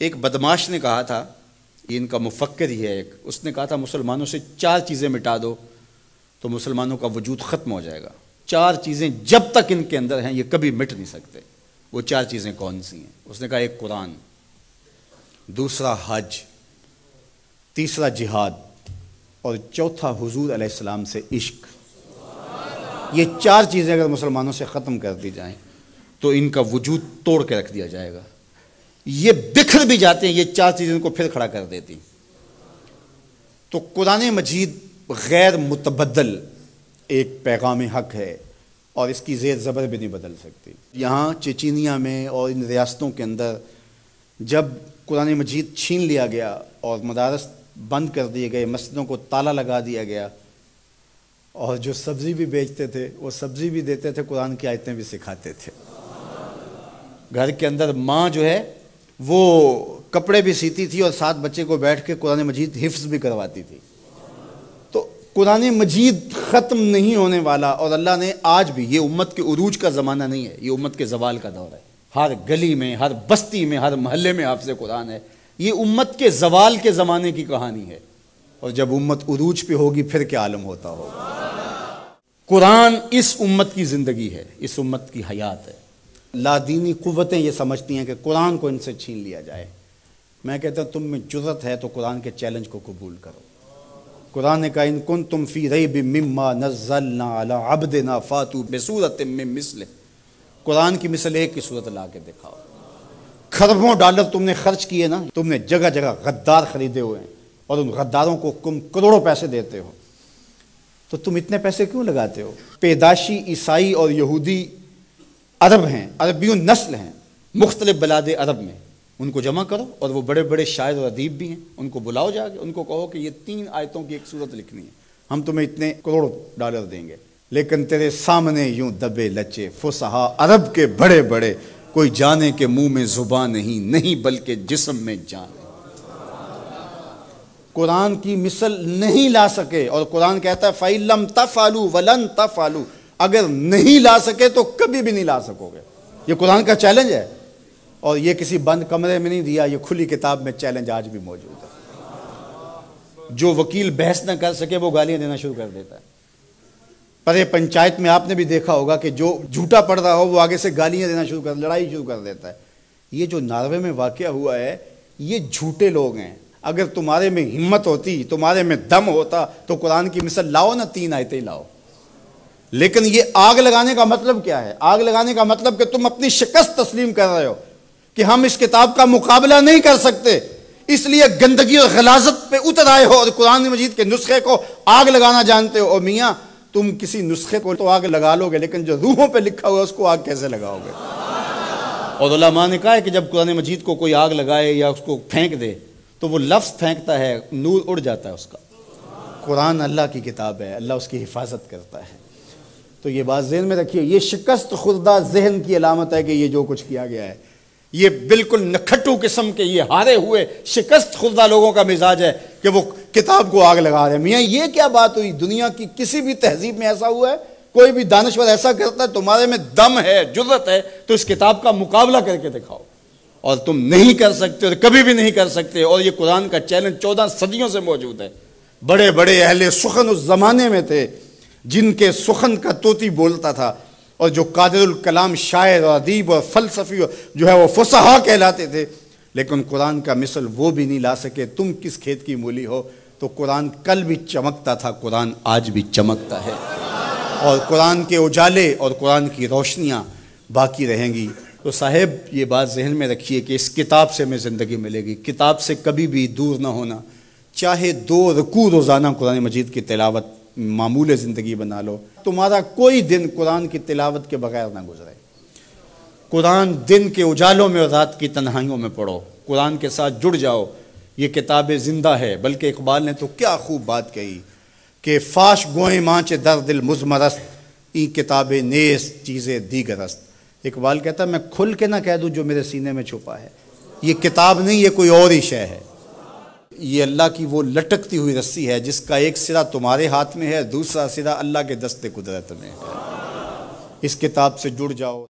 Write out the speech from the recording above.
ایک بدماش نے کہا تھا، یہ ان کا مفکر ہی ہے ایک، اس نے کہا تھا مسلمانوں سے 4 چیزیں مٹا دو تو مسلمانوں کا وجود ختم ہو جائے گا۔ 4 چیزیں جب تک ان کے اندر ہیں یہ کبھی مٹ نہیں سکتے۔ وہ 4 چیزیں کون سی ہیں؟ اس نے کہا ایک قرآن، دوسرا حج، تیسرا جہاد، اور چوتھا حضور علیہ السلام سے عشق۔ یہ 4 چیزیں اگر مسلمانوں سے ختم کر دی جائیں تو ان کا وجود توڑ کے رکھ دیا جائے گا۔ یہ بکھر بھی جاتے ہیں، یہ 4 چیزیں ان کو پھر کھڑا کر دیتی۔ تو قرآن مجید غیر متبدل ایک پیغام حق ہے اور اس کی زیر زبر بھی نہیں بدل سکتی۔ یہاں چچینیا میں اور ان ریاستوں کے اندر جب قرآن مجید چھین لیا گیا اور مدارس بند کر دیے گئے، مسجدوں کو تالا لگا دیا گیا، اور جو سبزی بھی بیچتے تھے وہ سبزی بھی دیتے تھے، قرآن کی آیتیں بھی سکھاتے تھے۔ گھر کے اندر ماں جو ہے وہ کپڑے بھی سیتی تھی اور ساتھ بچے کو بیٹھ کے قرآن مجید حفظ بھی کرواتی تھی۔ تو قرآن مجید ختم نہیں ہونے والا، اور اللہ نے آج بھی، یہ امت کے عروج کا زمانہ نہیں ہے، یہ امت کے زوال کا دور ہے۔ ہر گلی میں، ہر بستی میں، ہر محلے میں حافظ قرآن ہے۔ یہ امت کے زوال کے زمانے کی کہانی ہے، اور جب امت عروج پہ ہوگی پھر کیا عالم ہوتا ہوگا۔ قرآن اس امت کی زندگی ہے، اس امت کی حیات ہے۔ لادینی قوتیں یہ سمجھتی ہیں کہ قرآن کو ان سے چھین لیا جائے۔ میں کہتا ہوں تم میں جرأت ہے تو قرآن کے چیلنج کو قبول کرو۔ قرآن نے کہا ان کنتم فی ریب مما نزلنا علی عبدنا فاتوا بسورۃ من مثلہ۔ قرآن کی مثل ایک کی صورت لا کے دکھاؤ۔ کھربوں ڈالر تم نے خرچ کیے نا، تم نے جگہ جگہ غدار خریدے ہوئے ہیں اور ان غداروں کو تم کروڑوں پیسے دیتے ہو، تو تم اتنے پیسے کیوں لگاتے ہو؟ پیدائشی عیسائی اور یہودی عرب ہیں، عربیون نسل ہیں مختلف بلاد عرب میں، ان کو جمع کرو، اور وہ بڑے بڑے شاعر اور ادیب بھی ہیں، ان کو بلاؤ جا کے، ان کو کہو کہ یہ 3 آیتوں کی ایک صورت لکھنی ہے، ہم تمہیں اتنے کروڑ ڈالر دیں گے۔ لیکن تیرے سامنے یوں دبے لچے فصحا عرب کے بڑے بڑے، کوئی جانے کے منہ میں زبان نہیں بلکہ جسم میں جان ہے۔ قرآن کی مثل نہیں لا سکے، اور قرآن کہتا ہے فَإِن لَمْ تَفْعَلُوا وَلَن تَفْعَلُوا، اگر نہیں لا سکے تو کبھی بھی نہیں لا سکو گے۔ یہ قرآن کا چیلنج ہے، اور یہ کسی بند کمرے میں نہیں دیا، یہ کھلی کتاب میں چیلنج آج بھی موجود ہے۔ جو وکیل بحث نہ کر سکے وہ گالیاں دینا شروع کر دیتا ہے۔ پرے پنچایت میں آپ نے بھی دیکھا ہوگا کہ جو جھوٹا پڑ رہا ہو وہ آگے سے گالیاں دینا شروع کر، لڑائی شروع کر دیتا ہے۔ یہ جو ناروے میں واقعہ ہوا ہے، یہ جھوٹے لوگ ہیں۔ اگر تمہارے میں ہمت ہوتی، تمہارے میں دم ہوتا تو قرآن کی مثل لاؤ نا، 3 آیتیں لاؤ۔ لیکن یہ آگ لگانے کا مطلب کیا ہے؟ آگ لگانے کا مطلب کہ تم اپنی شکست تسلیم کر رہے ہو کہ ہم اس کتاب کا مقابلہ نہیں کر سکتے، اس لیے گندگی اور غلاظت پہ اتر آئے ہو اور قرآن مجید کے نسخے کو آگ لگانا جانتے ہو۔ اور میاں تم کسی نسخے کو تو آگ لگا لو گے، لیکن جو روحوں پہ لکھا ہوا ہے اس کو آگ کیسے لگاؤ گے؟ اور علماء نے کہا ہے کہ جب قرآن مجید کو کوئی آگ لگائے یا اس کو پھینک دے تو وہ لفظ پھینکتا ہے، نور اڑ جاتا ہے اس کا۔ قرآن اللہ کی کتاب ہے، اللہ اس کی حفاظت کرتا ہے۔ تو یہ بات ذہن میں رکھیے، یہ شکست خوردہ ذہن کی علامت ہے کہ یہ جو کچھ کیا گیا ہے، یہ بالکل نکھٹو قسم کے، یہ ہارے ہوئے شکست خوردہ لوگوں کا مزاج ہے کہ وہ کتاب کو آگ لگا رہے ہیں۔ میاں یہ کیا بات ہوئی؟ دنیا کی کسی بھی تہذیب میں ایسا ہوا ہے؟ کوئی بھی دانشور ایسا کرتا ہے؟ تمہارے میں دم ہے، جرأت ہے تو اس کتاب کا مقابلہ کر کے دکھاؤ، اور تم نہیں کر سکتے اور کبھی بھی نہیں کر سکتے۔ اور یہ قرآن کا چیلنج 14 صدیوں سے موجود ہے۔ بڑے بڑے اہل سخن اس زمانے میں تھے جن کے سخن کا طوطی بولتا تھا، اور جو قادر الکلام شاعر اور ادیب اور فلسفی جو ہے وہ فصحا کہلاتے تھے، لیکن قرآن کا مثل وہ بھی نہیں لا سکے۔ تم کس کھیت کی مولی ہو؟ تو قرآن کل بھی چمکتا تھا، قرآن آج بھی چمکتا ہے، اور قرآن کے اجالے اور قرآن کی روشنیاں باقی رہیں گی۔ تو صاحب یہ بات ذہن میں رکھیے کہ اس کتاب سے ہمیں زندگی ملے گی، کتاب سے کبھی بھی دور نہ ہونا۔ چاہے 2 رکوع روزانہ قرآن مجید کی تلاوت معمول زندگی بنا لو، تمہارا کوئی دن قرآن کی تلاوت کے بغیر نہ گزرے۔ قرآن دن کے اجالوں میں اور رات کی تنہائیوں میں پڑھو، قرآن کے ساتھ جڑ جاؤ۔ یہ کتاب زندہ ہے، بلکہ اقبال نے تو کیا خوب بات کہی کہ فاش گوئیں مانچ در دل مزمرست، این کتاب نیز چیزیں دیگر است۔ اقبال کہتا ہے میں کھل کے نہ کہہ دوں جو میرے سینے میں چھپا ہے، یہ کتاب نہیں، یہ کوئی اور ہی شے ہے۔ یہ اللہ کی وہ لٹکتی ہوئی رسی ہے جس کا ایک سرا تمہارے ہاتھ میں ہے، دوسرا سرا اللہ کے دست قدرت میں ہے۔ اس کتاب سے جڑ جاؤ۔